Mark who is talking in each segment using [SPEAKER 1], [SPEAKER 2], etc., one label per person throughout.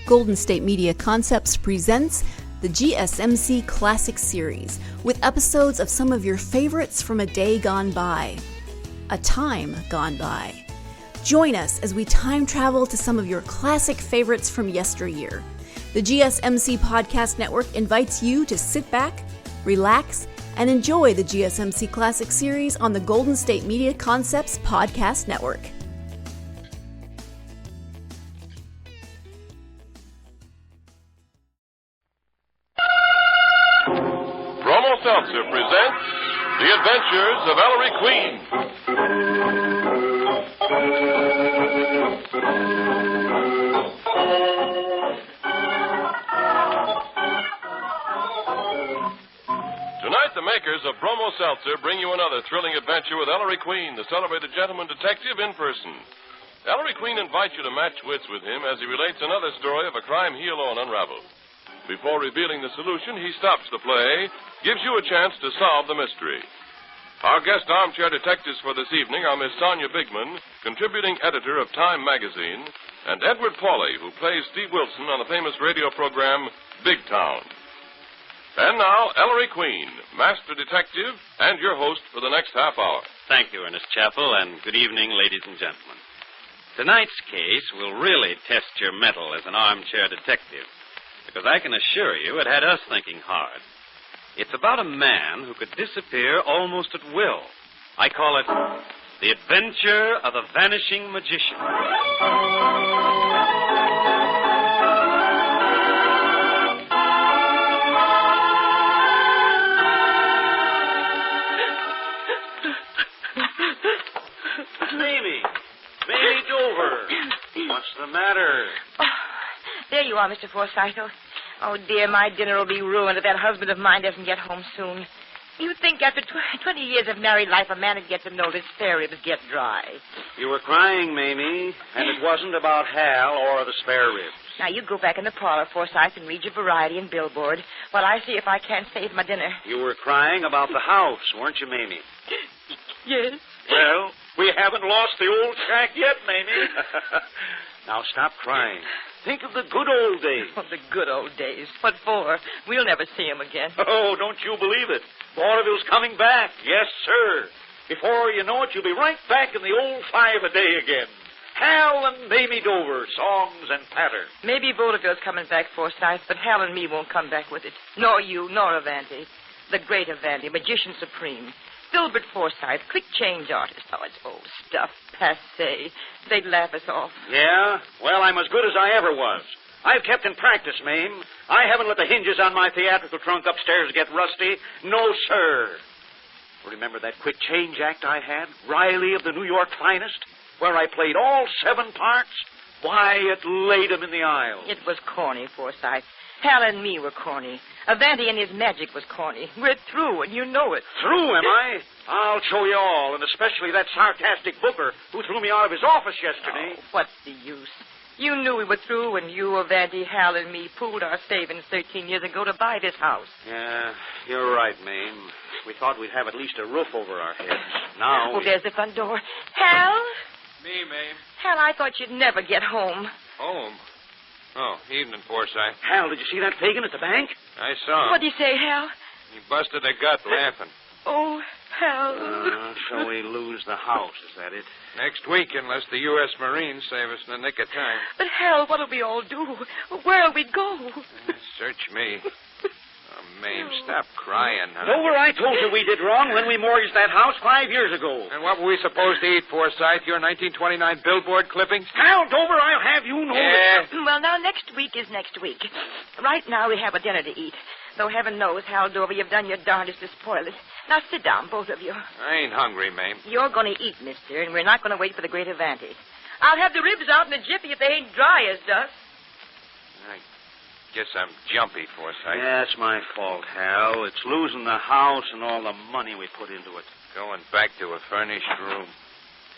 [SPEAKER 1] Golden State Media Concepts presents the GSMC Classics series, with episodes of some of your favorites from a day gone by, a time gone by. Join us as we time travel to some of your classic favorites from yesteryear. The GSMC Podcast Network invites you to sit back, relax, and enjoy the GSMC Classics series on the Golden State Media Concepts Podcast Network.
[SPEAKER 2] Seltzer presents The Adventures of Ellery Queen. Tonight, the makers of Bromo Seltzer bring you another thrilling adventure with Ellery Queen, the celebrated gentleman detective in person. Ellery Queen invites you to match wits with him as he relates another story of a crime he alone unraveled. Before revealing the solution, he stops the play, gives you a chance to solve the mystery. Our guest armchair detectives for this evening are Miss Sonia Bigman, contributing editor of Time magazine, and Edward Pauley, who plays Steve Wilson on the famous radio program Big Town. And now, Ellery Queen, master detective, and your host for the next half hour.
[SPEAKER 3] Thank you, Ernest Chappell, and good evening, ladies and gentlemen. Tonight's case will really test your mettle as an armchair detective, because I can assure you it had us thinking hard. It's about a man who could disappear almost at will. I call it The Adventure of a Vanishing Magician. Mamie Dover. What's the matter?
[SPEAKER 4] There you are, Mr. Forsythe. Oh, dear, my dinner will be ruined if that husband of mine doesn't get home soon. You'd think after 20 years of married life, a man would get to know his spare ribs get dry.
[SPEAKER 3] You were crying, Mamie, and it wasn't about Hal or the spare ribs.
[SPEAKER 4] Now, you go back in the parlor, Forsythe, and read your variety and billboard while I see if I can't save my dinner.
[SPEAKER 3] You were crying about the house, weren't you, Mamie?
[SPEAKER 4] Yes.
[SPEAKER 3] Well, we haven't lost the old shack yet, Mamie. Now, stop crying. Think of the good old days.
[SPEAKER 4] Oh, the good old days. What for? We'll never see him again.
[SPEAKER 3] Oh, don't you believe it. Vaudeville's coming back. Yes, sir. Before you know it, you'll be right back in the old 5 a day again. Hal and Mamie Dover, songs and patter.
[SPEAKER 4] Maybe vaudeville's coming back, Forsythe, but Hal and me won't come back with it. Nor you, nor Avanti. The great Avanti, magician supreme. Filbert Forsythe, quick change artist. Oh, it's old stuff. Passé. They'd laugh us off.
[SPEAKER 3] Yeah? Well, I'm as good as I ever was. I've kept in practice, Mame. I haven't let the hinges on my theatrical trunk upstairs get rusty. No, sir. Remember that quick change act I had? Riley of the New York Finest? Where I played all 7 parts? Why, it laid 'em in the aisle.
[SPEAKER 4] It was corny, Forsythe. Hal and me were corny. Avanti and his magic was corny. We're through, and you know it.
[SPEAKER 3] Through, am I? I'll show you all, and especially that sarcastic booker who threw me out of his office yesterday.
[SPEAKER 4] Oh, what's the use? You knew we were through when you, Avanti, Hal, and me pooled our savings 13 years ago to buy this house.
[SPEAKER 3] Yeah, you're right, Mame. We thought we'd have at least a roof over our heads. Now...
[SPEAKER 4] Oh, there's the front door. Hal?
[SPEAKER 5] Me, Mame.
[SPEAKER 4] Hal, I thought you'd never get home.
[SPEAKER 5] Home? Oh, evening, Forsythe.
[SPEAKER 3] Hal, did you see that pagan at the bank?
[SPEAKER 5] I saw him.
[SPEAKER 4] What'd he say, Hal?
[SPEAKER 5] He busted a gut laughing.
[SPEAKER 4] Oh, Hal.
[SPEAKER 3] So we lose the house, is that it?
[SPEAKER 5] Next week, unless the U.S. Marines save us in the nick of time.
[SPEAKER 4] But, Hal, what'll we all do? Where'll we go?
[SPEAKER 5] Search me. Oh, Mame, stop crying, huh?
[SPEAKER 3] Dover, I told you we did wrong when we mortgaged that house 5 years ago.
[SPEAKER 5] And what were we supposed to eat, Forsythe? Your 1929 billboard clippings?
[SPEAKER 3] Hal, Dover, I'll have you know
[SPEAKER 5] Yeah.
[SPEAKER 4] Well, now, next week is next week. Right now, we have a dinner to eat. Though heaven knows, Hal Dover, you've done your darndest to spoil it. Now, sit down, both of you.
[SPEAKER 5] I ain't hungry, Mame.
[SPEAKER 4] You're going to eat, mister, and we're not going to wait for the great Avanti. I'll have the ribs out in a jiffy if they ain't dry as dust.
[SPEAKER 5] I guess I'm jumpy, Forsythe.
[SPEAKER 3] Yeah, it's my fault, Hal. It's losing the house and all the money we put into it.
[SPEAKER 5] Going back to a furnished room.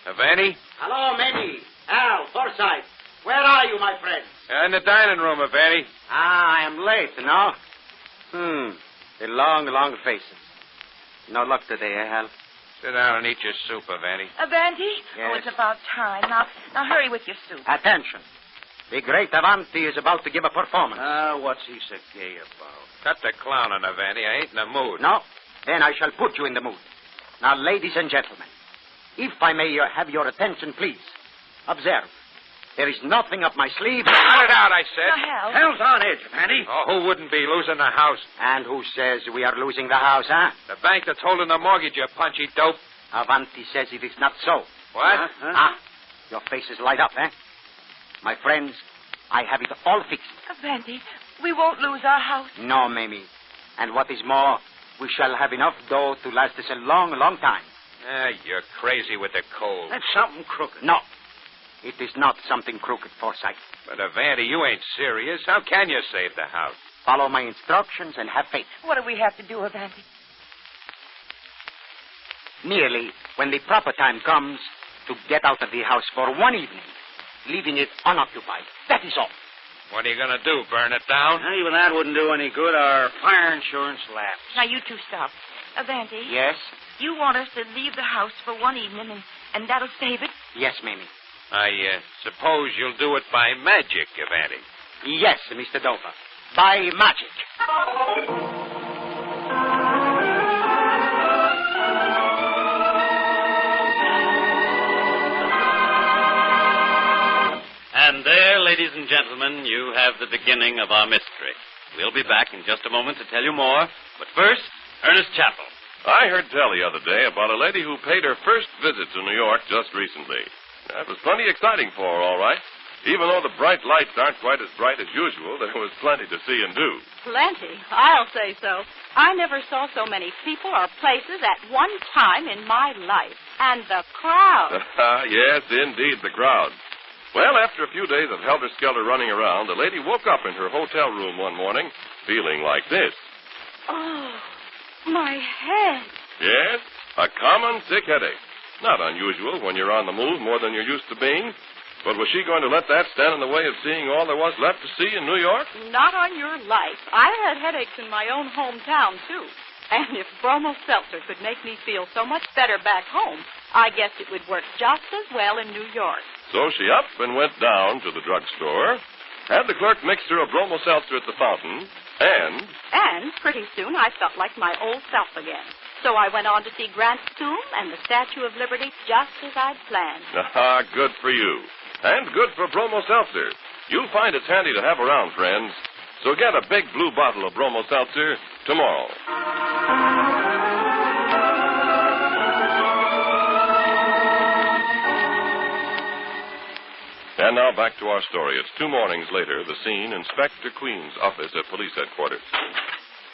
[SPEAKER 5] Avanti?
[SPEAKER 6] Hello, Mamie. Al, Forsythe. Where are you, my friends?
[SPEAKER 5] In the dining room, Avanti.
[SPEAKER 6] I am late, you know. The long faces. No luck today, eh, Hal?
[SPEAKER 5] Sit down and eat your soup, Avanti.
[SPEAKER 4] Avanti?
[SPEAKER 6] Yes.
[SPEAKER 4] Oh, it's about time. Now hurry with your soup.
[SPEAKER 6] Attention. The great Avanti is about to give a performance.
[SPEAKER 5] What's he so gay about? Cut the clowning, Avanti. I ain't in the mood.
[SPEAKER 6] No? Then I shall put you in the mood. Now, ladies and gentlemen, if I may have your attention, please. Observe. There is nothing up my sleeve.
[SPEAKER 5] Cut it out, I said.
[SPEAKER 4] Hal.
[SPEAKER 5] Hell's on edge, Avanti. Oh, who wouldn't be losing the house?
[SPEAKER 6] And who says we are losing the house, huh?
[SPEAKER 5] The bank that's holding the mortgage, you punchy dope.
[SPEAKER 6] Avanti says it is not so.
[SPEAKER 5] What?
[SPEAKER 6] Your faces light up, eh? My friends, I have it all fixed.
[SPEAKER 4] Avanti, we won't lose our house.
[SPEAKER 6] No, Mamie. And what is more, we shall have enough dough to last us a long, long time.
[SPEAKER 5] You're crazy with the cold. That's something crooked.
[SPEAKER 6] No. It is not something crooked, Forsyth.
[SPEAKER 5] But, Avanti, you ain't serious. How can you save the house?
[SPEAKER 6] Follow my instructions and have faith.
[SPEAKER 4] What do we have to do, Avanti?
[SPEAKER 6] Merely, when the proper time comes, to get out of the house for one evening, leaving it unoccupied. That is all.
[SPEAKER 5] What are you going to do, burn it down?
[SPEAKER 7] Even that wouldn't do any good. Our fire insurance lapsed.
[SPEAKER 4] Now, you two stop. Avanti,
[SPEAKER 6] Yes?
[SPEAKER 4] you want us to leave the house for one evening, and that'll save it?
[SPEAKER 6] Yes, Mamie.
[SPEAKER 5] I suppose you'll do it by magic, Avanti.
[SPEAKER 6] Yes, Mr. Dover. By magic.
[SPEAKER 3] And there, ladies and gentlemen, you have the beginning of our mystery. We'll be back in just a moment to tell you more. But first, Ernest Chappell.
[SPEAKER 2] I heard tell the other day about a lady who paid her first visit to New York just recently. That was plenty exciting for her, all right. Even though the bright lights aren't quite as bright as usual, there was plenty to see and do.
[SPEAKER 8] Plenty. I'll say so. I never saw so many people or places at one time in my life. And the crowd.
[SPEAKER 2] Yes, indeed, the crowd. Well, after a few days of helter-skelter running around, the lady woke up in her hotel room one morning feeling like this.
[SPEAKER 8] Oh, my head.
[SPEAKER 2] Yes, a common sick headache. Not unusual when you're on the move more than you're used to being. But was she going to let that stand in the way of seeing all there was left to see in New York?
[SPEAKER 8] Not on your life. I had headaches in my own hometown, too. And if Bromo Seltzer could make me feel so much better back home, I guess it would work just as well in New York.
[SPEAKER 2] So she up and went down to the drugstore, had the clerk mix her a Bromo Seltzer at the fountain,
[SPEAKER 8] And pretty soon I felt like my old self again. So I went on to see Grant's tomb and the Statue of Liberty just as I'd planned.
[SPEAKER 2] Ah, good for you. And good for Bromo Seltzer. You'll find it's handy to have around, friends. So get a big blue bottle of Bromo Seltzer tomorrow. And now back to our story. It's 2 mornings later, the scene, Inspector Queen's office at police headquarters.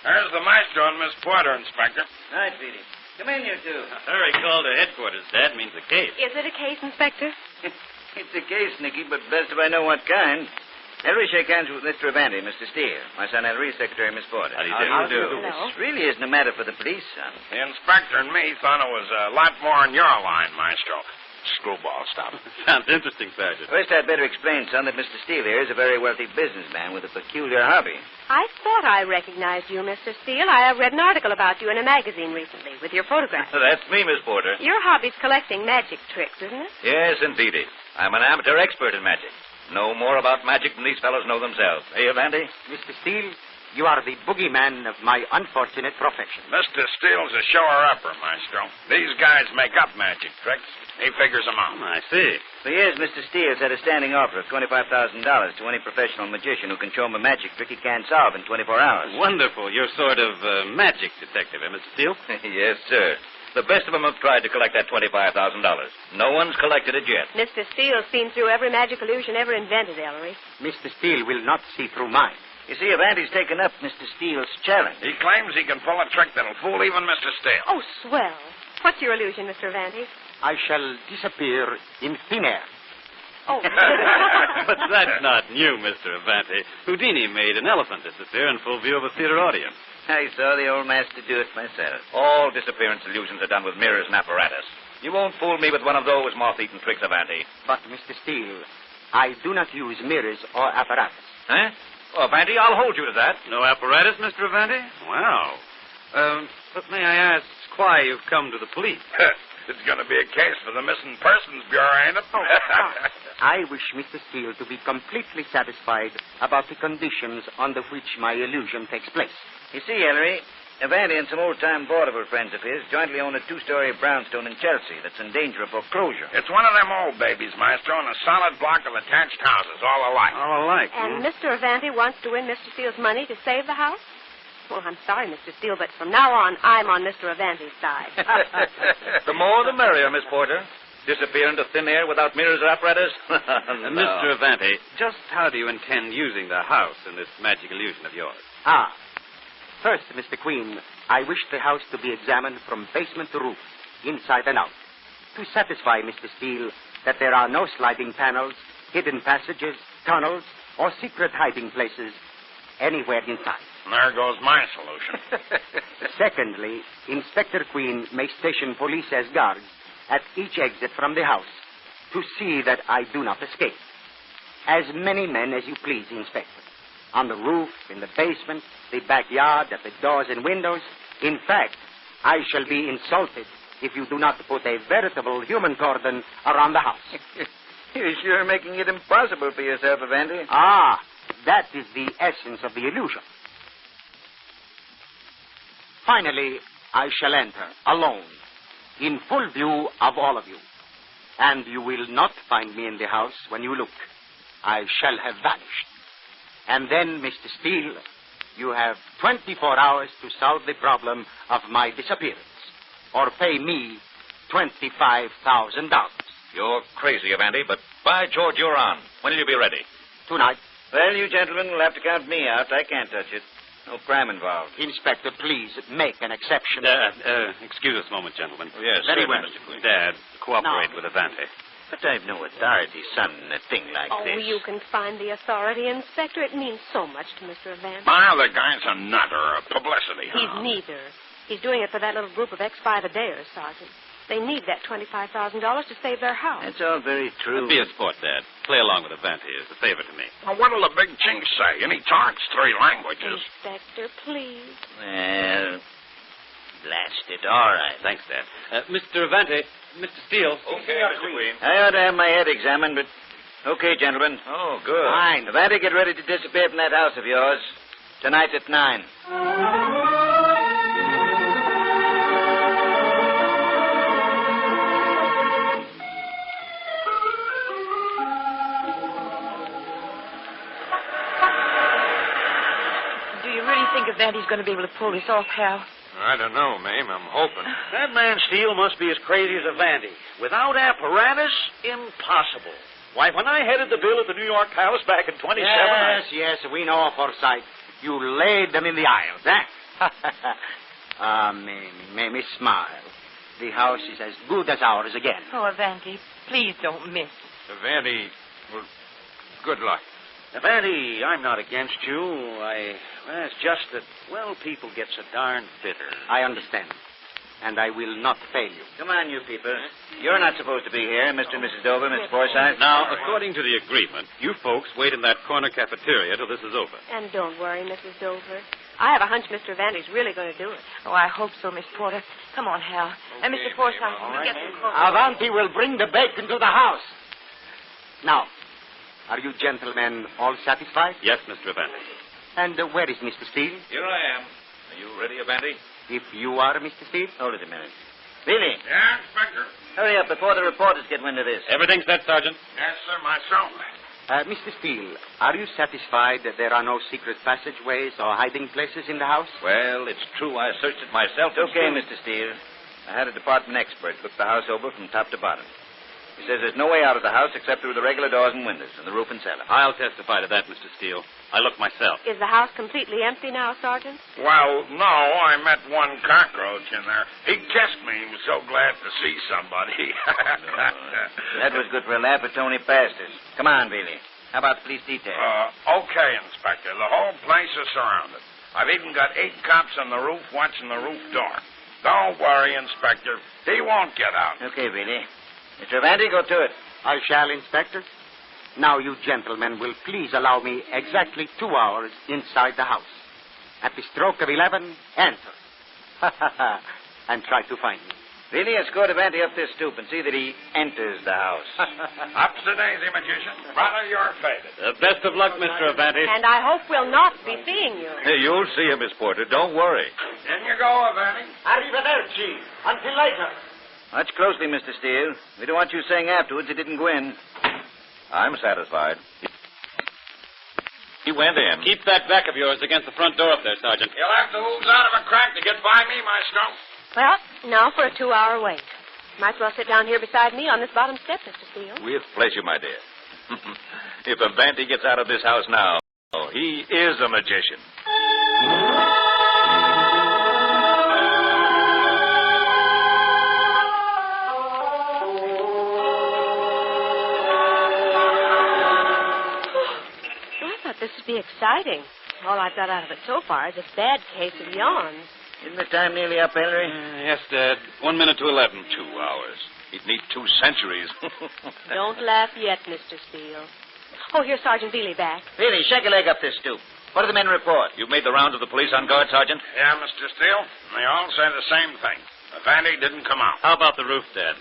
[SPEAKER 5] There's the maestro and Miss Porter, Inspector.
[SPEAKER 7] Hi, Petey. Come in, you two.
[SPEAKER 3] Hurry call to headquarters, Dad, means a case.
[SPEAKER 8] Is it a case, Inspector?
[SPEAKER 7] It's a case, Nicky, but best if I know what kind. Ellery, shake hands with Mr. Avanti, Mr. Steele. My son Ellery's secretary, Miss Porter.
[SPEAKER 3] How do you do?
[SPEAKER 7] This really isn't a matter for the police, son.
[SPEAKER 5] The inspector and me thought it was a lot more in your line, Maestro. Screwball stuff.
[SPEAKER 3] Sounds interesting, Sergeant.
[SPEAKER 7] First, I'd better explain, son, that Mr. Steele here is a very wealthy businessman with a peculiar hobby.
[SPEAKER 9] I thought I recognized you, Mr. Steele. I read an article about you in a magazine recently with your photograph.
[SPEAKER 7] That's me, Miss Porter.
[SPEAKER 9] Your hobby's collecting magic tricks, isn't it?
[SPEAKER 7] Yes, indeedy. I'm an amateur expert in magic. Know more about magic than these fellows know themselves. Eh, Avanti?
[SPEAKER 6] Mr. Steele, you are the boogeyman of my unfortunate profession.
[SPEAKER 5] Mr. Steele's a shower-upper, Maestro. These guys make up magic tricks. He figures them out.
[SPEAKER 3] I see.
[SPEAKER 7] For years, Mr. Steele's had a standing offer of $25,000 to any professional magician who can show him a magic trick he can't solve in 24 hours.
[SPEAKER 3] Wonderful. You're sort of magic detective, eh, Mr. Steele?
[SPEAKER 7] Yes, sir. The best of them have tried to collect that $25,000. No one's collected it yet.
[SPEAKER 9] Mr. Steele's seen through every magic illusion ever invented, Ellery.
[SPEAKER 6] Mr. Steele will not see through mine.
[SPEAKER 7] You see, Avanti's taken up Mr. Steele's challenge.
[SPEAKER 5] He claims he can pull a trick that'll fool even Mr. Steele.
[SPEAKER 9] Oh, swell. What's your illusion, Mr. Avanti?
[SPEAKER 6] I shall disappear in thin air.
[SPEAKER 9] Oh.
[SPEAKER 3] But that's not new, Mr. Avanti. Houdini made an elephant disappear in full view of a theater audience.
[SPEAKER 7] I saw the old master do it myself. All disappearance illusions are done with mirrors and apparatus. You won't fool me with one of those moth-eaten tricks, Avanti.
[SPEAKER 6] But, Mr. Steele, I do not use mirrors or apparatus.
[SPEAKER 7] Huh? Oh, Avanti, I'll hold you to that.
[SPEAKER 3] No apparatus, Mr. Avanti? Wow. But may I ask why you've come to the police?
[SPEAKER 5] It's going to be a case for the Missing Persons Bureau, ain't it?
[SPEAKER 6] I wish Mr. Steele to be completely satisfied about the conditions under which my illusion takes place.
[SPEAKER 7] You see, Ellery, Evandy and some old-time vaudeville friends of his jointly own a two-story brownstone in Chelsea that's in danger of foreclosure.
[SPEAKER 5] It's one of them old babies, Maestro, in a solid block of attached houses, all alike.
[SPEAKER 3] All alike.
[SPEAKER 9] And Mr. Evandy wants to win Mr. Steele's money to save the house? Well, I'm sorry, Mr. Steele, but from now on, I'm on Mr. Evandy's side.
[SPEAKER 7] The more the merrier, Miss Porter. Disappear into thin air without mirrors or apparatus? No.
[SPEAKER 3] Mr. Evandy, just how do you intend using the house in this magic illusion of yours?
[SPEAKER 6] First, Mr. Queen, I wish the house to be examined from basement to roof, inside and out, to satisfy Mr. Steele that there are no sliding panels, hidden passages, tunnels, or secret hiding places anywhere inside.
[SPEAKER 5] There goes my solution.
[SPEAKER 6] Secondly, Inspector Queen may station police as guards at each exit from the house to see that I do not escape. As many men as you please, Inspector. On the roof, in the basement, the backyard, at the doors and windows. In fact, I shall be insulted if you do not put a veritable human cordon around the house.
[SPEAKER 7] You're sure making it impossible for yourself, Evandy.
[SPEAKER 6] That is the essence of the illusion. Finally, I shall enter, alone, in full view of all of you. And you will not find me in the house when you look. I shall have vanished. And then, Mr. Steele, you have 24 hours to solve the problem of my disappearance, or pay me $25,000.
[SPEAKER 7] You're crazy, Evandy, but by George, you're on. When will you be ready?
[SPEAKER 6] Tonight.
[SPEAKER 7] Well, you gentlemen will have to count me out. I can't touch it. No crime involved.
[SPEAKER 6] Inspector, please make an exception.
[SPEAKER 3] Excuse us a moment, gentlemen.
[SPEAKER 7] Oh, yes,
[SPEAKER 6] very
[SPEAKER 7] certainly,
[SPEAKER 6] well.
[SPEAKER 7] Mr. Queen.
[SPEAKER 3] Dad, cooperate with Evandy.
[SPEAKER 7] But I've no authority, son, in a thing like this.
[SPEAKER 9] You can find the authority, Inspector. It means so much to Mr. Evandy.
[SPEAKER 5] My other guy's a nut or a publicity
[SPEAKER 9] He's
[SPEAKER 5] hound.
[SPEAKER 9] neither. He's doing it for that little group of ex-5-a-dayers, Sergeant. They need that $25,000 to save their house.
[SPEAKER 7] That's all very true.
[SPEAKER 3] Be a sport, Dad. Play along with Evandy as a favor to me.
[SPEAKER 5] Well, what'll the big chink say? And he talks 3 languages.
[SPEAKER 9] Inspector, please.
[SPEAKER 7] Well, blast it. All right.
[SPEAKER 3] Thanks, Dad. Mr. Evandy, Mr. Steele.
[SPEAKER 7] Okay, Mr. Queen. I ought to have my head examined, but... Okay, gentlemen.
[SPEAKER 5] Oh, good.
[SPEAKER 7] Fine. Evandy, get ready to disappear from that house of yours. Tonight at 9.
[SPEAKER 4] think Evandy's going to be able to pull this off, Hal?
[SPEAKER 2] I don't know, Mame. I'm hoping.
[SPEAKER 10] That man Steele must be as crazy as Evandy. Without apparatus, impossible. Why, when I headed the bill at the New York house back in 27...
[SPEAKER 6] Yes, we know, Forsyth. You laid them in the aisles, eh? Mamie, smile. The house is as good as ours again.
[SPEAKER 4] Oh, Evandy, please don't miss.
[SPEAKER 2] Evandy, well, good luck.
[SPEAKER 10] Evandy, I'm not against you. Well, it's just that, well, people get so darn bitter.
[SPEAKER 6] I understand. And I will not fail you.
[SPEAKER 7] Come on, you people. You're not supposed to be here, Mr. and Mrs. Dover, Mr. Forsyth.
[SPEAKER 3] Now, according to the agreement, you folks wait in that corner cafeteria till this is over.
[SPEAKER 9] And don't worry, Mrs. Dover. I have a hunch Mr. Evandy's really going to do it.
[SPEAKER 4] Oh, I hope so, Miss Porter. Come on, Hal. And Mr. Forsyth, we'll get some coffee.
[SPEAKER 6] Avanti will bring the bacon to the house. Now, are you gentlemen all satisfied?
[SPEAKER 3] Yes, Mr. Evandy.
[SPEAKER 6] And where is Mr. Steele?
[SPEAKER 7] Here I am. Are you ready, Evandy?
[SPEAKER 6] If you are Mr. Steele?
[SPEAKER 7] Hold it a minute. Billy.
[SPEAKER 5] Yeah, Inspector?
[SPEAKER 7] Hurry up before the reporters get wind of this.
[SPEAKER 3] Everything set, Sergeant?
[SPEAKER 5] Yes, sir, myself.
[SPEAKER 6] Mr. Steele, are you satisfied that there are no secret passageways or hiding places in the house?
[SPEAKER 7] Well, it's true. I searched it myself. Okay, Mr. Steele. I had a department expert look the house over from top to bottom. He says there's no way out of the house except through the regular doors and windows and the roof and cellar.
[SPEAKER 3] I'll testify to that, Mr. Steele. I looked myself.
[SPEAKER 9] Is the house completely empty now, Sergeant?
[SPEAKER 5] Well, no, I met one cockroach in there. He kissed me. He was so glad to see somebody.
[SPEAKER 7] That was good for a laugh, but Tony passed us. Come on, Billy. How about the police detail?
[SPEAKER 5] Okay, Inspector. The whole place is surrounded. I've even got 8 cops on the roof watching the roof door. Don't worry, Inspector. He won't get out.
[SPEAKER 7] Okay, Billy. Mr. Evandy, go to it.
[SPEAKER 6] I shall, Inspector. Now, you gentlemen will please allow me exactly 2 hours inside the house. At the stroke of 11, enter. And try to find me.
[SPEAKER 7] Really, escort Avanti up this stoop and see that he enters the house.
[SPEAKER 5] Up to daisy, magician. Brother, you're faded.
[SPEAKER 3] Best of luck, Mr. Avanti.
[SPEAKER 9] And I hope we'll not be seeing you.
[SPEAKER 11] Hey, you'll see him, Miss Porter. Don't worry.
[SPEAKER 5] In you go, Avanti.
[SPEAKER 10] Arrivederci. Until later.
[SPEAKER 7] Watch closely, Mr. Steele. We don't want you saying afterwards he didn't go in.
[SPEAKER 11] I'm satisfied. He went in.
[SPEAKER 3] Keep that back of yours against the front door up there, Sergeant.
[SPEAKER 5] You'll have to ooze out of a crack to get by me, Maestro.
[SPEAKER 9] Well, now for a 2-hour wait. Might as well sit down here beside me on this bottom step, Mr. Steele.
[SPEAKER 11] With pleasure, my dear. If Avanti gets out of this house now, he is a magician.
[SPEAKER 9] This would be exciting. All I've got out of it so far is a bad case of yawns.
[SPEAKER 7] Isn't the time nearly up, Ellery?
[SPEAKER 3] Yes, Dad. 1 minute to 11.
[SPEAKER 11] 2 hours. He'd need 2 centuries.
[SPEAKER 9] Don't laugh yet, Mr. Steele. Oh, here's Sergeant Bealey back.
[SPEAKER 7] Really, shake a leg up this stoop. What do the men report?
[SPEAKER 11] You've made the rounds of the police on guard, Sergeant?
[SPEAKER 5] Yeah, Mr. Steele. They all say the same thing. Avanti didn't come out.
[SPEAKER 3] How about the roof, Dad?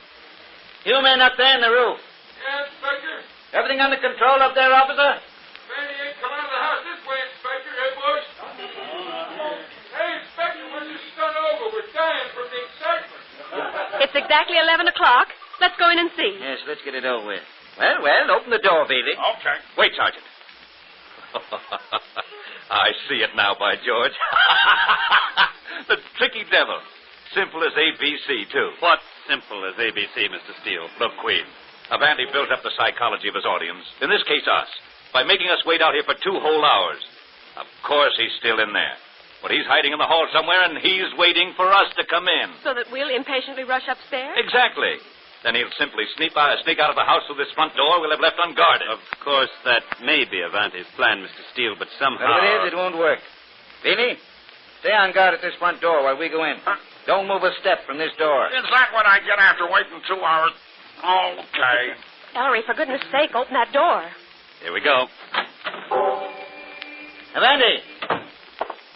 [SPEAKER 7] You men up there in the roof.
[SPEAKER 5] Yes, Inspector.
[SPEAKER 7] Everything under control up there, officer?
[SPEAKER 5] Avanti ain't come out of the house this way, Inspector. Hey, boys. Hey, Inspector, we're just stunned over. We're dying from the excitement.
[SPEAKER 9] It's exactly 11 o'clock. Let's go in and see.
[SPEAKER 7] Yes, let's get it over with. Well, open the door, Bealey.
[SPEAKER 5] Okay.
[SPEAKER 11] Wait, Sergeant. I see it now, by George. The tricky devil. Simple as ABC, too.
[SPEAKER 3] What simple as ABC, Mr. Steele?
[SPEAKER 11] Look, Queen. Avanti built up the psychology of his audience, in this case us, by making us wait out here for 2 whole hours. Of course he's still in there. But he's hiding in the hall somewhere, and he's waiting for us to come in.
[SPEAKER 9] So that we'll impatiently rush upstairs?
[SPEAKER 11] Exactly. Then he'll simply sneak out of the house through this front door we'll have left unguarded.
[SPEAKER 3] Of course, that may be Avanti's plan, Mr. Steele, but somehow...
[SPEAKER 7] Well, it is. It won't work. Bealey, stay on guard at this front door while we go in.
[SPEAKER 5] Huh?
[SPEAKER 7] Don't move a step from this door.
[SPEAKER 5] Is that what I get after waiting 2 hours? Okay.
[SPEAKER 9] Ellery, for goodness sake, open that door.
[SPEAKER 3] Here we go.
[SPEAKER 7] Avanti!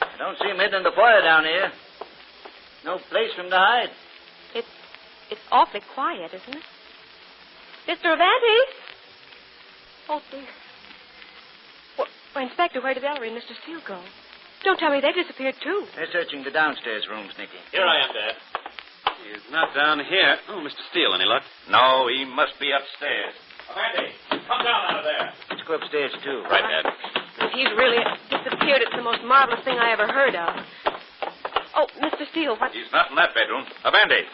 [SPEAKER 7] I don't see him hidden in the foyer down here. No place for him to hide.
[SPEAKER 9] It's awfully quiet, isn't it? Mr. Avanti? Oh, dear. Well, Inspector, where did Ellery and Mr. Steele go? Don't tell me they disappeared, too.
[SPEAKER 7] They're searching the downstairs rooms, Nicky.
[SPEAKER 3] Here I am, Dad. He's not down here. Oh, Mr. Steele, any luck?
[SPEAKER 11] No, he must be upstairs. Avanti, come down out of there.
[SPEAKER 7] Let's go upstairs, too.
[SPEAKER 11] Right, Dad.
[SPEAKER 9] If he's really disappeared, it's the most marvelous thing I ever heard of. Oh, Mr. Steele, what...
[SPEAKER 11] He's not in that bedroom. Avanti.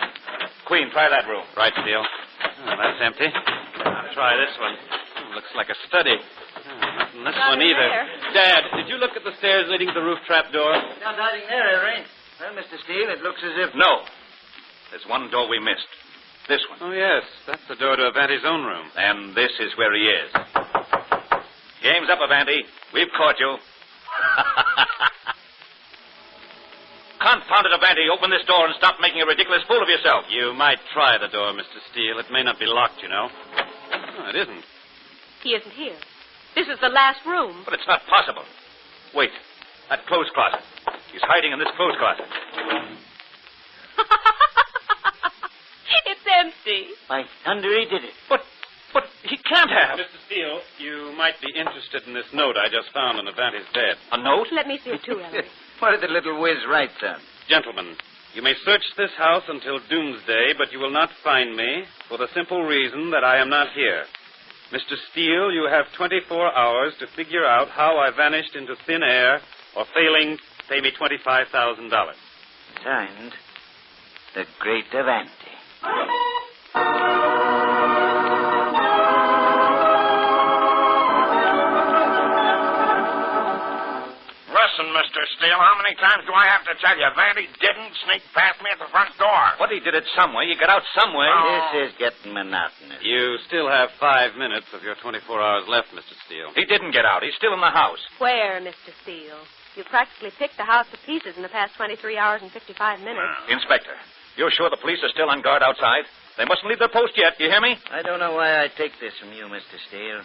[SPEAKER 11] Queen, try that room.
[SPEAKER 3] Right, Steele. Oh, that's empty. I'll try this one. Looks like a study. Not in this one either.
[SPEAKER 9] There.
[SPEAKER 3] Dad, did you look at the stairs leading to the roof trap door?
[SPEAKER 7] Not hiding there, Ellery. Well, Mr. Steele, it looks as if...
[SPEAKER 11] No. There's one door we missed. This one.
[SPEAKER 3] Oh, yes. That's the door to Avanti's own room.
[SPEAKER 11] And this is where he is. Game's up, Avanti. We've caught you. Confound it, Avanti. Open this door and stop making a ridiculous fool of yourself.
[SPEAKER 3] You might try the door, Mr. Steele. It may not be locked, you know. Oh, it isn't.
[SPEAKER 9] He isn't here. This is the last room.
[SPEAKER 11] But it's not possible. Wait. That clothes closet. He's hiding in this clothes closet.
[SPEAKER 9] It's empty.
[SPEAKER 7] By thunder, he did it.
[SPEAKER 11] But he can't have.
[SPEAKER 3] Mr. Steele, you might be interested in this note I just found on Avanti's bed.
[SPEAKER 11] A note?
[SPEAKER 9] Let me see it, too, Ellery.
[SPEAKER 7] What did the little whiz write, son?
[SPEAKER 3] Gentlemen, you may search this house until doomsday, but you will not find me for the simple reason that I am not here. Mr. Steele, you have 24 hours to figure out how I vanished into thin air, or failing, pay me $25,000.
[SPEAKER 7] Signed, the Great Avanti.
[SPEAKER 5] Listen, Mr. Steele, how many times do I have to tell you? Vandy didn't sneak past me at the front door.
[SPEAKER 11] But he did it some way. You got out some way.
[SPEAKER 7] This is getting monotonous.
[SPEAKER 3] You still have 5 minutes of your 24 hours left, Mr. Steele.
[SPEAKER 11] He didn't get out. He's still in the house.
[SPEAKER 9] Where, Mr. Steele? You practically picked the house to pieces in the past 23 hours and 55 minutes.
[SPEAKER 11] Inspector, you're sure the police are still on guard outside? They mustn't leave their post yet. You hear me?
[SPEAKER 7] I don't know why I take this from you, Mr. Steele.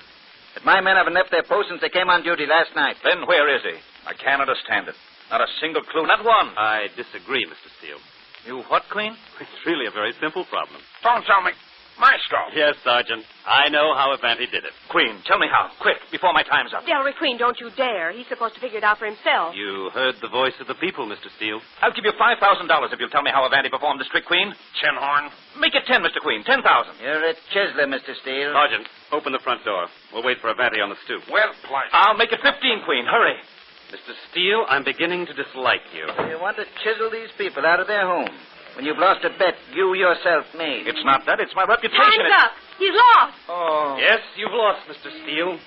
[SPEAKER 7] But my men haven't left their post since they came on duty last night.
[SPEAKER 11] Then where is he? I can't understand it. Not a single clue, not one.
[SPEAKER 3] I disagree, Mr. Steele.
[SPEAKER 11] You what, Queen?
[SPEAKER 3] It's really a very simple problem.
[SPEAKER 5] Don't tell me. Maestro.
[SPEAKER 3] Yes, Sergeant. I know how Avanti did it.
[SPEAKER 11] Queen, tell me how. Quick, before my time's up.
[SPEAKER 9] Ellery Queen, don't you dare. He's supposed to figure it out for himself.
[SPEAKER 3] You heard the voice of the people, Mr. Steele.
[SPEAKER 11] I'll give you $5,000 if you'll tell me how Avanti performed the trick, Queen.
[SPEAKER 5] Tin horn.
[SPEAKER 11] Make it 10, Mr. Queen. 10,000.
[SPEAKER 7] You're a chiseler, Mr. Steele.
[SPEAKER 3] Sergeant, open the front door. We'll wait for Avanti on the stoop.
[SPEAKER 5] Well played.
[SPEAKER 11] I'll make it 15, Queen. Hurry.
[SPEAKER 3] Mr. Steele, I'm beginning to dislike you.
[SPEAKER 7] You want to chisel these people out of their home. When you've lost a bet you yourself made.
[SPEAKER 11] It's not that. It's my reputation.
[SPEAKER 9] Time's up. He's lost.
[SPEAKER 7] Oh.
[SPEAKER 3] Yes, you've lost, Mr. Steele.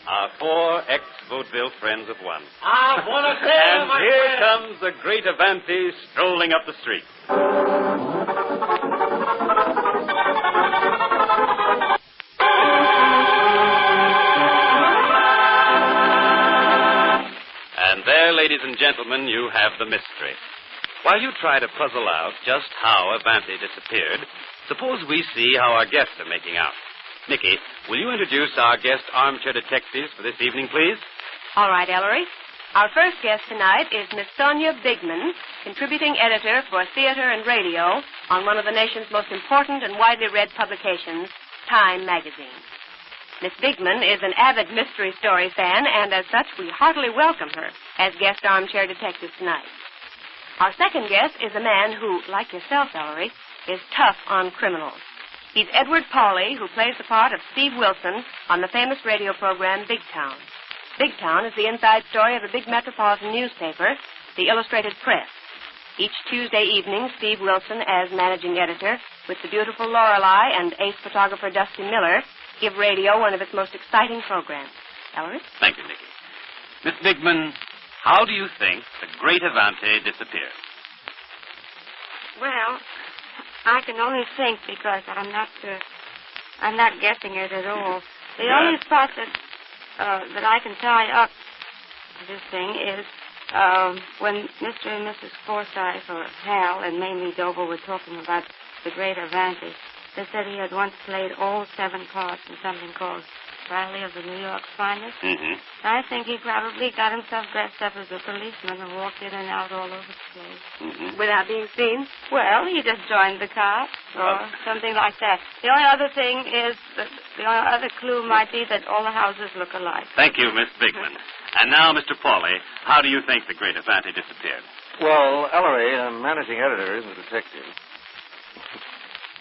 [SPEAKER 3] Our 4 ex-vaudeville friends of one.
[SPEAKER 10] I want to
[SPEAKER 3] And here comes the great Avanti strolling up the street. And there, ladies and gentlemen, you have the mystery. While you try to puzzle out just how Avanti disappeared, suppose we see how our guests are making out. Nicky, will you introduce our guest armchair detectives for this evening, please?
[SPEAKER 9] All right, Ellery. Our first guest tonight is Miss Sonia Bigman, contributing editor for theater and radio on one of the nation's most important and widely read publications, Time magazine. Miss Bigman is an avid mystery story fan, and as such, we heartily welcome her as guest armchair detective tonight. Our second guest is a man who, like yourself, Ellery, is tough on criminals. He's Edward Pauley, who plays the part of Steve Wilson on the famous radio program Big Town. Big Town is the inside story of a big metropolitan newspaper, the Illustrated Press. Each Tuesday evening, Steve Wilson, as managing editor, with the beautiful Lorelei and ace photographer Dusty Miller, give radio one of its most exciting programs. Ellery?
[SPEAKER 3] Thank you, Nicky. Miss Bigman, how do you think the great Avanti disappeared?
[SPEAKER 12] Well, I can only think because I'm not guessing it at all. The only spot that I can tie up this thing is when Mr. and Mrs. Forsythe, or Hal, and mainly Dover were talking about the great Avanti. They said he had once played all 7 parts in something called Riley of the New York Finest.
[SPEAKER 3] Mm-hmm.
[SPEAKER 12] I think he probably got himself dressed up as a policeman and walked in and out all over the place.
[SPEAKER 3] Mm-hmm.
[SPEAKER 12] Without being seen? Well, he just joined the cops or something like that. The only other thing is, the only other clue might be that all the houses look alike.
[SPEAKER 3] Thank you, Miss Bigman. And now, Mr. Pauley, how do you think the great Avanti disappeared?
[SPEAKER 13] Well, Ellery, a managing editor, isn't a detective.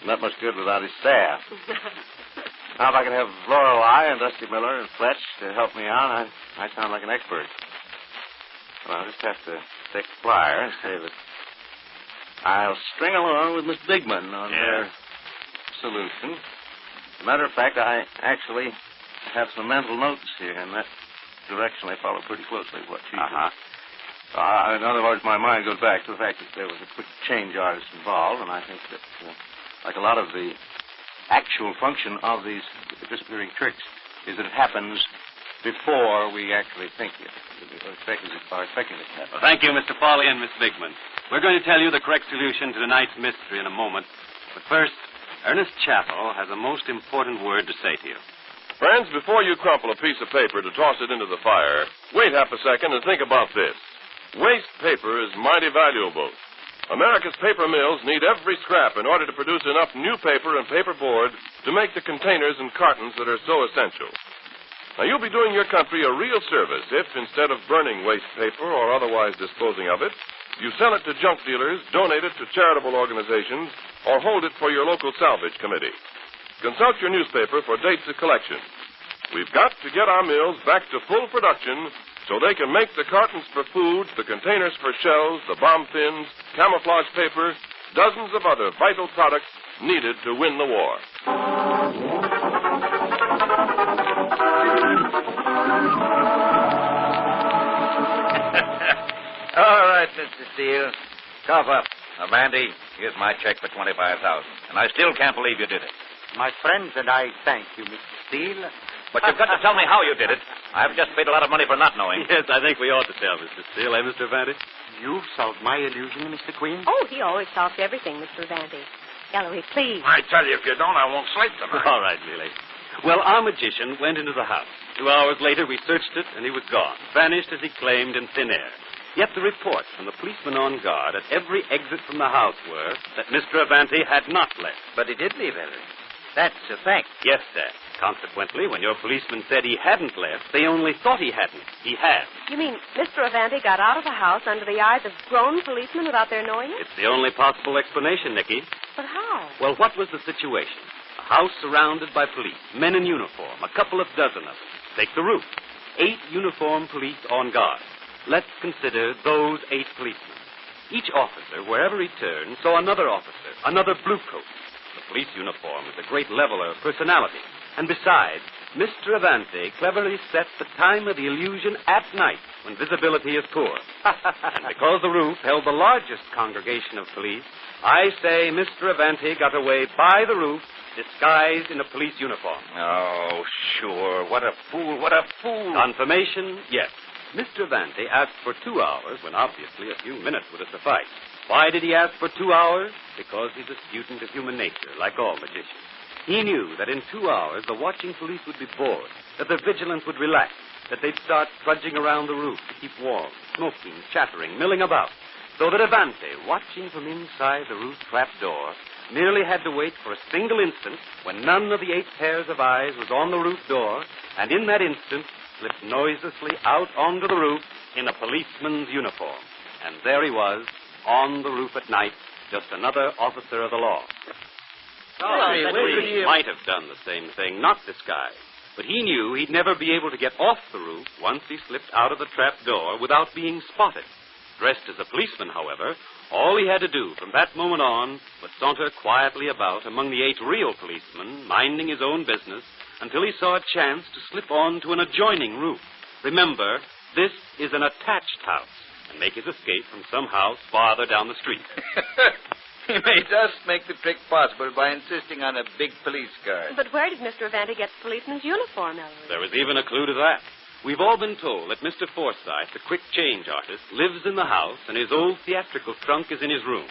[SPEAKER 13] Not much good without his staff. Now, if I can have Lorelei and Dusty Miller and Fletch to help me out, I sound like an expert. Well, I'll just have to take the flyer and say that I'll string along with Miss Bigman on their solution. As a matter of fact, I actually have some mental notes here, and that directionally follow pretty closely what she did. In other words, my mind goes back to the fact that there was a quick change artist involved, and I think that, like a lot of the actual function of these disappearing tricks is that it happens before we actually think it, or expecting it to happen.
[SPEAKER 3] Well, thank you, Mr. Pauley and Miss Bigman. We're going to tell you the correct solution to tonight's mystery in a moment. But first, Ernest Chappell has a most important word to say to you.
[SPEAKER 2] Friends, before you crumple a piece of paper to toss it into the fire, wait half a second and think about this. Waste paper is mighty valuable. America's paper mills need every scrap in order to produce enough new paper and paper board to make the containers and cartons that are so essential. Now, you'll be doing your country a real service if, instead of burning waste paper or otherwise disposing of it, you sell it to junk dealers, donate it to charitable organizations, or hold it for your local salvage committee. Consult your newspaper for dates of collection. We've got to get our mills back to full production so they can make the cartons for food, the containers for shells, the bomb pins, camouflage paper, dozens of other vital products needed to win the war.
[SPEAKER 7] All right, Mr. Steele. Cough up. Now, Vandy, here's my check for $25,000. And I still can't believe you did it.
[SPEAKER 6] My friends and I thank you, Mr. Steele.
[SPEAKER 11] But you've got to tell me how you did it. I've just paid a lot of money for not knowing.
[SPEAKER 3] Yes, I think we ought to tell, Mr. Steele, Mr. Vandy?
[SPEAKER 6] You've solved my illusion, Mr. Queen?
[SPEAKER 9] Oh, he always solves everything, Mr. Vandy. Ellery, please.
[SPEAKER 5] I tell you, if you don't, I won't sleep tonight.
[SPEAKER 3] All right, Lily. Well, our magician went into the house. 2 hours later, we searched it, and he was gone. Vanished, as he claimed, in thin air. Yet the reports from the policemen on guard at every exit from the house were that Mr. Avanti had not left.
[SPEAKER 7] But he did leave, Ellery. That's a fact.
[SPEAKER 3] Yes, Dad. Consequently, when your policeman said he hadn't left, they only thought he hadn't. He had.
[SPEAKER 9] You mean Mr. Avanti got out of the house under the eyes of grown policemen without their knowing it?
[SPEAKER 3] It's the only possible explanation, Nicky.
[SPEAKER 9] But how?
[SPEAKER 3] Well, what was the situation? A house surrounded by police, men in uniform, a couple of dozen of them. Take the roof. 8 uniformed police on guard. Let's consider those 8 policemen. Each officer, wherever he turned, saw another officer, another bluecoat. The police uniform is a great leveler of personality. And besides, Mr. Avanti cleverly set the time of the illusion at night when visibility is poor. And because the roof held the largest congregation of police, I say Mr. Avanti got away by the roof, disguised in a police uniform.
[SPEAKER 11] Oh, sure. What a fool, what a fool.
[SPEAKER 3] Confirmation, yes. Mr. Avanti asked for 2 hours when obviously a few minutes would have sufficed. Why did he ask for 2 hours? Because he's a student of human nature, like all magicians. He knew that in 2 hours the watching police would be bored, that their vigilance would relax, that they'd start trudging around the roof to keep warm, smoking, chattering, milling about. So that Avanti, watching from inside the roof trap door, merely had to wait for a single instant when none of the 8 pairs of eyes was on the roof door, and in that instant slipped noiselessly out onto the roof in a policeman's uniform. And there he was, on the roof at night, just another officer of the law. He might have done the same thing, not disguised. But he knew he'd never be able to get off the roof once he slipped out of the trap door without being spotted. Dressed as a policeman, however, all he had to do from that moment on was saunter quietly about among the 8 real policemen, minding his own business, until he saw a chance to slip on to an adjoining roof. Remember, this is an attached house, and make his escape from some house farther down the street.
[SPEAKER 7] He may just make the trick possible by insisting on a big police car.
[SPEAKER 9] But where did Mr. Avanti get the policeman's uniform, Ellery?
[SPEAKER 3] There was even a clue to that. We've all been told that Mr. Forsythe, the quick change artist, lives in the house and his old theatrical trunk is in his room.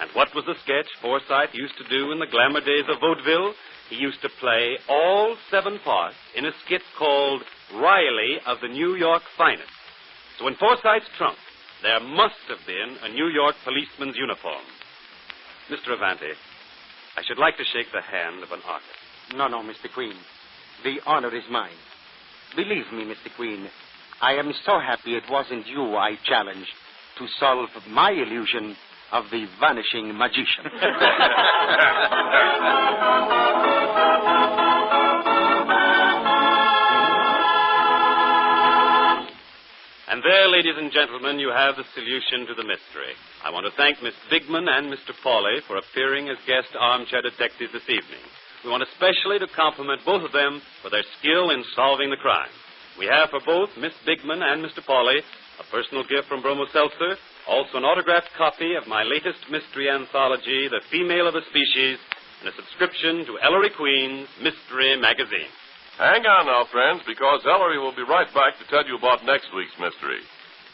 [SPEAKER 3] And what was the sketch Forsythe used to do in the glamour days of vaudeville? He used to play all 7 parts in a skit called Riley of the New York Finest. So in Forsythe's trunk, there must have been a New York policeman's uniform. Mr. Avanti, I should like to shake the hand of an artist.
[SPEAKER 6] No, Mr. Queen. The honor is mine. Believe me, Mr. Queen, I am so happy it wasn't you I challenged to solve my illusion of the vanishing magician.
[SPEAKER 3] And there, ladies and gentlemen, you have the solution to the mystery. I want to thank Miss Bigman and Mr. Pauley for appearing as guest armchair detectives this evening. We want especially to compliment both of them for their skill in solving the crime. We have for both Miss Bigman and Mr. Pauley a personal gift from Bromo Seltzer, also an autographed copy of my latest mystery anthology, The Female of the Species, and a subscription to Ellery Queen's Mystery Magazine.
[SPEAKER 2] Hang on now, friends, because Ellery will be right back to tell you about next week's mystery.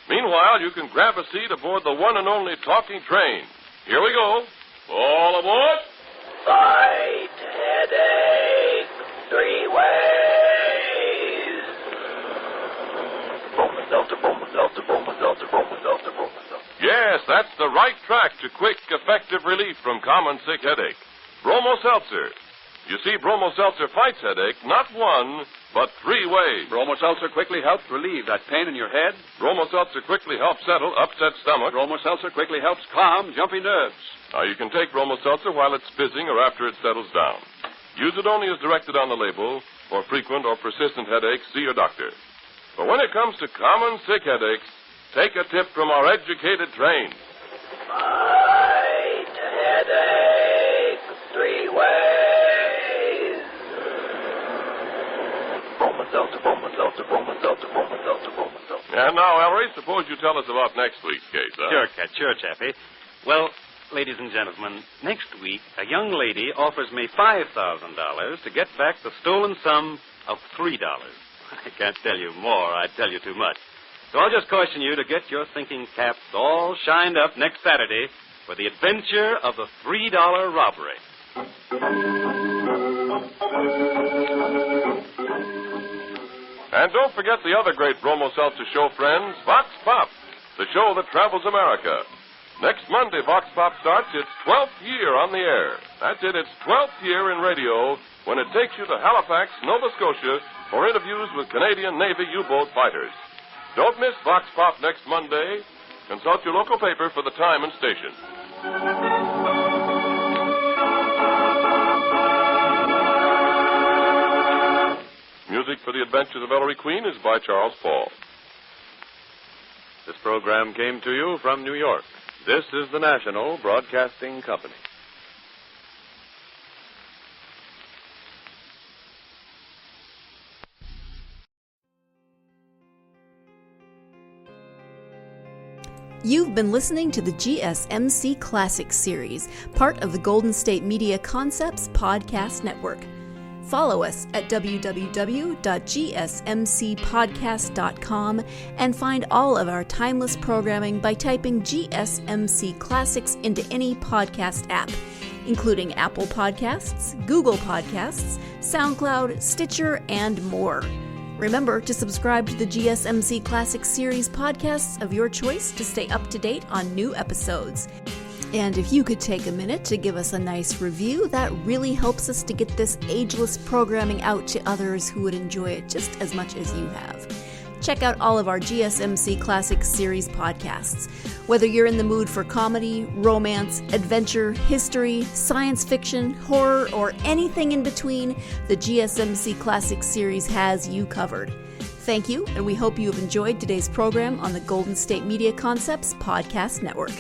[SPEAKER 2] Meanwhile, you can grab a seat aboard the one and only talking train. Here we go. All aboard.
[SPEAKER 14] Fight, headache, 3 ways. Bromo Seltzer, Bromo Seltzer, Bromo Seltzer, Bromo Seltzer, Bromo Seltzer.
[SPEAKER 2] Yes, that's the right track to quick, effective relief from common sick headache. Bromo Seltzer. You see, Bromo Seltzer fights headache not 1, but 3 ways.
[SPEAKER 15] Bromo Seltzer quickly helps relieve that pain in your head.
[SPEAKER 2] Bromo Seltzer quickly helps settle upset stomach.
[SPEAKER 15] Bromo Seltzer quickly helps calm jumpy nerves.
[SPEAKER 2] Now, you can take Bromo Seltzer while it's fizzing or after it settles down. Use it only as directed on the label. For frequent or persistent headaches, see your doctor. But when it comes to common sick headaches, take a tip from our educated train.
[SPEAKER 14] Fight, headache, 3 ways.
[SPEAKER 2] And now, Ellery, suppose you tell us about next week's case, huh?
[SPEAKER 3] Sure, Cat. Sure, Chappie. Well, ladies and gentlemen, next week, a young lady offers me $5,000 to get back the stolen sum of $3. I can't tell you more. I'd tell you too much. So I'll just caution you to get your thinking caps all shined up next Saturday for the adventure of the $3 robbery.
[SPEAKER 2] And don't forget the other great Bromo Seltzer show, friends, Vox Pop. the show that travels America. Next Monday, Vox Pop starts its 12th year on the air. That's it, its 12th year in radio, when it takes you to Halifax, Nova Scotia, for interviews with Canadian Navy U-boat fighters. Don't miss Vox Pop next Monday. Consult your local paper for the time and station. Music for The Adventures of Ellery Queen is by Charles Paul.
[SPEAKER 16] This program came to you from New York. This is the National Broadcasting Company.
[SPEAKER 1] You've been listening to the GSMC Classics series, part of the Golden State Media Concepts Podcast Network. Follow us at www.gsmcpodcast.com and find all of our timeless programming by typing GSMC Classics into any podcast app, including Apple Podcasts, Google Podcasts, SoundCloud, Stitcher, and more. Remember to subscribe to the GSMC Classics series podcasts of your choice to stay up to date on new episodes. And if you could take a minute to give us a nice review, that really helps us to get this ageless programming out to others who would enjoy it just as much as you have. Check out all of our GSMC Classics series podcasts. Whether you're in the mood for comedy, romance, adventure, history, science fiction, horror, or anything in between, the GSMC Classics series has you covered. Thank you, and we hope you have enjoyed today's program on the Golden State Media Concepts Podcast Network.